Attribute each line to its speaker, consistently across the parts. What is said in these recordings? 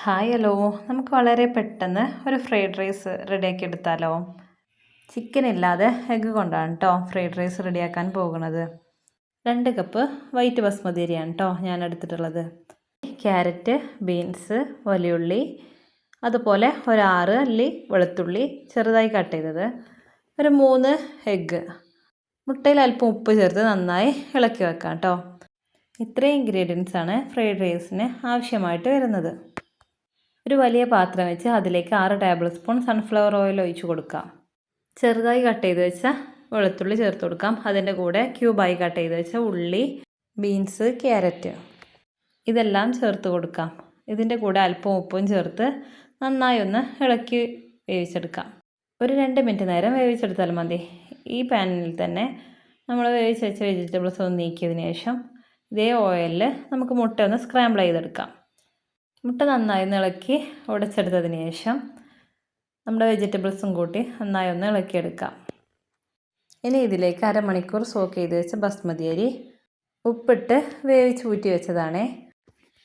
Speaker 1: Hi hello, നമുക്ക് വളരെ പെട്ടെന്ന് ഒരു ഫ്രൈഡ് റൈസ് റെഡിയാക്കി എടുത്താലോ? ചിക്കൻ ഇല്ലാതെ എഗ്ഗ് കൊണ്ടാണ് കേട്ടോ ഫ്രൈഡ് റൈസ് റെഡിയാക്കാൻ പോകുന്നത്. 2 കപ്പ് വൈറ്റ് ബസ്മതി അരിയാണ് കേട്ടോ ഞാൻ എടുത്തിട്ടുള്ളത്. ക്യാരറ്റ്, ബീൻസ്, വലിയുള്ളി, അതുപോലെ ഒരു 6 അല്ലി വെളുത്തുള്ളി ചെറുതായി കട്ട് ചെയ്തത്, ഒരു 3 എഗ്ഗ്, മുട്ടയിൽ അല്പം ഉപ്പ് ചേർത്ത് നന്നായി ഇളക്കി വെക്കാം കേട്ടോ. ഇത്രയും ഇൻഗ്രീഡിയൻസാണ് ഫ്രൈഡ് റൈസിന് ആവശ്യമായിട്ട് വരുന്നത്. ഒരു വലിയ പാത്രം വെച്ച് അതിലേക്ക് 6 ടേബിൾ സ്പൂൺ സൺഫ്ലവർ ഓയിൽ ഒഴിച്ച് കൊടുക്കാം. ചെറുതായി കട്ട് ചെയ്ത് വെച്ച വെളുത്തുള്ളി ചേർത്ത് കൊടുക്കാം. അതിൻ്റെ കൂടെ ക്യൂബായി കട്ട് ചെയ്ത് വെച്ച ഉള്ളി, ബീൻസ്, ക്യാരറ്റ് ഇതെല്ലാം ചേർത്ത് കൊടുക്കാം. ഇതിൻ്റെ കൂടെ അല്പം ഉപ്പും ചേർത്ത് നന്നായി ഒന്ന് ഇളക്കി വേവിച്ചെടുക്കാം. ഒരു 2 മിനിറ്റ് നേരം വേവിച്ചെടുത്താൽ മതി. ഈ പാനിൽ തന്നെ നമ്മൾ വേവിച്ച് വെച്ച വെജിറ്റബിൾസ് ഒന്ന് നീക്കിയതിന് ശേഷം ഇതേ ഓയിലിൽ നമുക്ക് മുട്ട ഒന്ന് സ്ക്രാമ്പിൾ ചെയ്തെടുക്കാം. മുട്ട നന്നായി ഇളക്കി ഉടച്ചെടുത്തതിന് ശേഷം നമ്മുടെ വെജിറ്റബിൾസും കൂട്ടി നന്നായി ഒന്ന് ഇളക്കിയെടുക്കാം. ഇനി ഇതിലേക്ക് അരമണിക്കൂർ സോക്ക് ചെയ്ത് വെച്ച ബസ്മതി അരി ഉപ്പിട്ട് വേവിച്ച് ഊറ്റി വെച്ചതാണേ.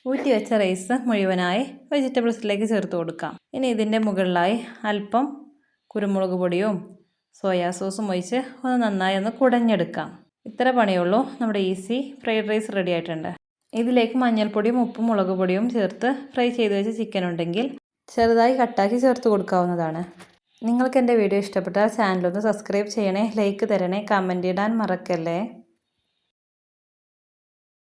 Speaker 1: ഊറ്റി വെച്ച റൈസ് മുഴുവനായി വെജിറ്റബിൾസിലേക്ക് ചേർത്ത് കൊടുക്കാം. ഇനി ഇതിൻ്റെ മുകളിലായി അല്പം കുരുമുളക് പൊടിയും സോയാ സോസും ഒഴിച്ച് ഒന്ന് നന്നായി ഒന്ന് കുടഞ്ഞെടുക്കാം. ഇത്ര പണിയുള്ളൂ. നമ്മുടെ ഈസി ഫ്രൈഡ് റൈസ് റെഡി ആയിട്ടുണ്ട്. ഇതിലേക്ക് മഞ്ഞൾപ്പൊടിയും ഉപ്പും മുളക് പൊടിയും ചേർത്ത് ഫ്രൈ ചെയ്ത് വെച്ച ചിക്കൻ ഉണ്ടെങ്കിൽ ചെറുതായി കട്ടാക്കി ചേർത്ത് കൊടുക്കാവുന്നതാണ്. നിങ്ങൾക്ക് എൻ്റെ വീഡിയോ ഇഷ്ടപ്പെട്ടാൽ ചാനലൊന്ന് സബ്സ്ക്രൈബ് ചെയ്യണേ, ലൈക്ക് തരണേ, കമൻറ്റ് ഇടാൻ മറക്കല്ലേ.